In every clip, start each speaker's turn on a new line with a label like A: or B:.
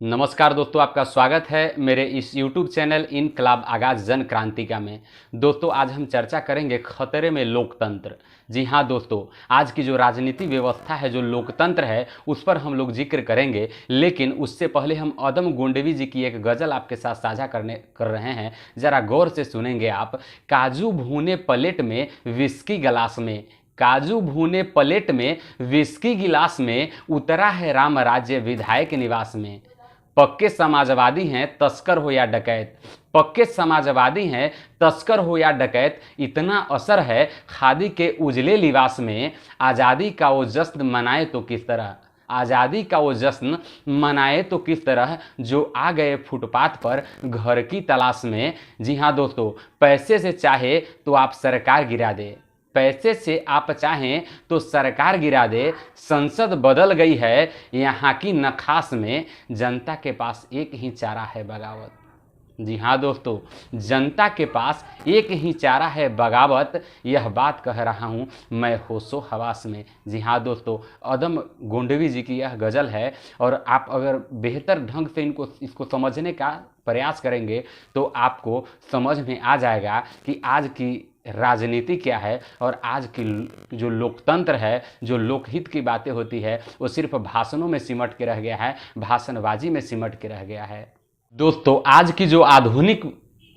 A: नमस्कार दोस्तों, आपका स्वागत है मेरे इस YouTube चैनल इनकलाब आगाज जन क्रांतिका में। दोस्तों, आज हम चर्चा करेंगे खतरे में लोकतंत्र। जी हाँ दोस्तों, आज की जो राजनीति व्यवस्था है, जो लोकतंत्र है, उस पर हम लोग जिक्र करेंगे। लेकिन उससे पहले हम अदम गोंडवी जी की एक गज़ल आपके साथ साझा कर रहे हैं। ज़रा गौर से सुनेंगे आप। काजू भूने प्लेट में विस्की गिलास में, काजू भूने प्लेट में विस्की गिलास में, उतरा है राम राज्य विधायक निवास में। पक्के समाजवादी हैं तस्कर हो या डकैत, पक्के समाजवादी हैं तस्कर हो या डकैत, इतना असर है खादी के उजले लिबास में। आज़ादी का वो जश्न मनाए तो किस तरह, आज़ादी का वो जश्न मनाए तो किस तरह, जो आ गए फुटपाथ पर घर की तलाश में। जी हाँ दोस्तों, पैसे से चाहे तो आप सरकार गिरा दे, पैसे से आप चाहें तो सरकार गिरा दे। संसद बदल गई है यहाँ की नखास में, जनता के पास एक ही चारा है बगावत। जी हाँ दोस्तों, जनता के पास एक ही चारा है बगावत, यह बात कह रहा हूँ मैं होशो हवास में। जी हाँ दोस्तों, अदम गोंडवी जी की यह गज़ल है। और आप अगर बेहतर ढंग से इसको समझने का प्रयास करेंगे तो आपको समझ में आ जाएगा कि आज की राजनीति क्या है और आज की जो लोकतंत्र है, जो लोकहित की बातें होती है, वो सिर्फ भाषणों में सिमट के रह गया है, भाषणबाजी में सिमट के रह गया है। दोस्तों, आज की जो आधुनिक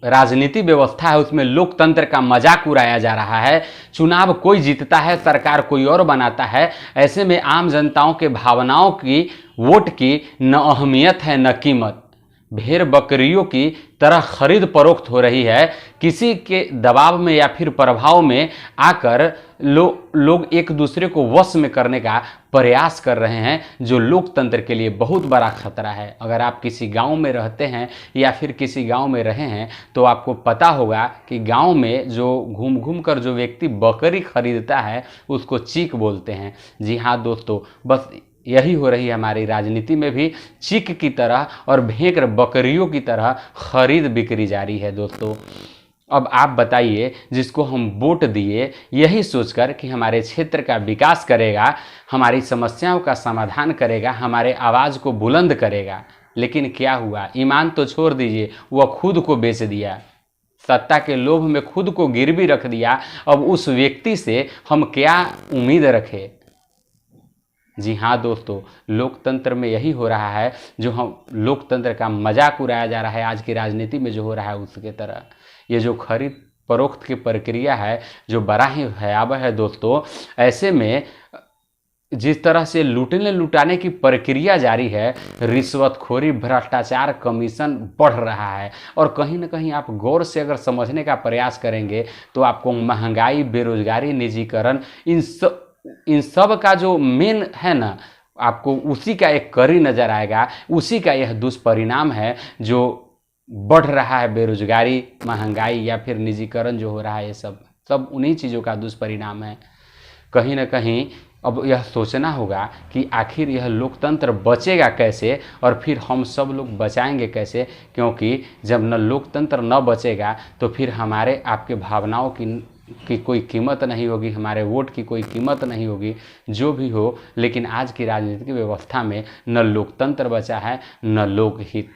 A: राजनीति व्यवस्था है उसमें लोकतंत्र का मजाक उड़ाया जा रहा है। चुनाव कोई जीतता है, सरकार कोई और बनाता है। ऐसे में आम जनताओं के भावनाओं की, वोट की न अहमियत है न कीमत। भेड़ बकरियों की तरह खरीद फरोख्त हो रही है। किसी के दबाव में या फिर प्रभाव में आकर लोग एक दूसरे को वश में करने का प्रयास कर रहे हैं, जो लोकतंत्र के लिए बहुत बड़ा खतरा है। अगर आप किसी गांव में रहते हैं या फिर किसी गांव में रहे हैं तो आपको पता होगा कि गांव में जो घूम घूम कर जो व्यक्ति बकरी खरीदता है उसको चीक बोलते हैं। जी हाँ दोस्तों, बस यही हो रही है हमारी राजनीति में भी। चीक की तरह और भेंकर बकरियों की तरह खरीद बिक्री जारी है दोस्तों। अब आप बताइए, जिसको हम वोट दिए यही सोचकर कि हमारे क्षेत्र का विकास करेगा, हमारी समस्याओं का समाधान करेगा, हमारे आवाज़ को बुलंद करेगा, लेकिन क्या हुआ? ईमान तो छोड़ दीजिए, वह खुद को बेच दिया, सत्ता के लोभ में खुद को गिरवी रख दिया। अब उस व्यक्ति से हम क्या उम्मीद रखें? जी हाँ दोस्तों, लोकतंत्र में यही हो रहा है, जो हम लोकतंत्र का मजाक उड़ाया जा रहा है आज की राजनीति में जो हो रहा है उसके तरह। ये जो खरीद फरोख्त की प्रक्रिया है जो बड़ा ही भयावह है दोस्तों। ऐसे में जिस तरह से लूटने लुटाने की प्रक्रिया जारी है, रिश्वतखोरी, भ्रष्टाचार, कमीशन बढ़ रहा है। और कहीं ना कहीं आप गौर से अगर समझने का प्रयास करेंगे तो आपको महंगाई, बेरोजगारी, निजीकरण, इन सब का जो मेन है ना, आपको उसी का एक कड़ी नजर आएगा। उसी का यह दुष्परिणाम है जो बढ़ रहा है। बेरोजगारी, महंगाई या फिर निजीकरण जो हो रहा है, ये सब उन्हीं चीज़ों का दुष्परिणाम है। कहीं ना कहीं अब यह सोचना होगा कि आखिर यह लोकतंत्र बचेगा कैसे और फिर हम सब लोग बचाएंगे कैसे। क्योंकि जब न लोकतंत्र न बचेगा तो फिर हमारे आपके भावनाओं की कोई कीमत नहीं होगी, हमारे वोट की कोई कीमत नहीं होगी। जो भी हो, लेकिन आज की राजनीतिक व्यवस्था में न लोकतंत्र बचा है न लोकहित।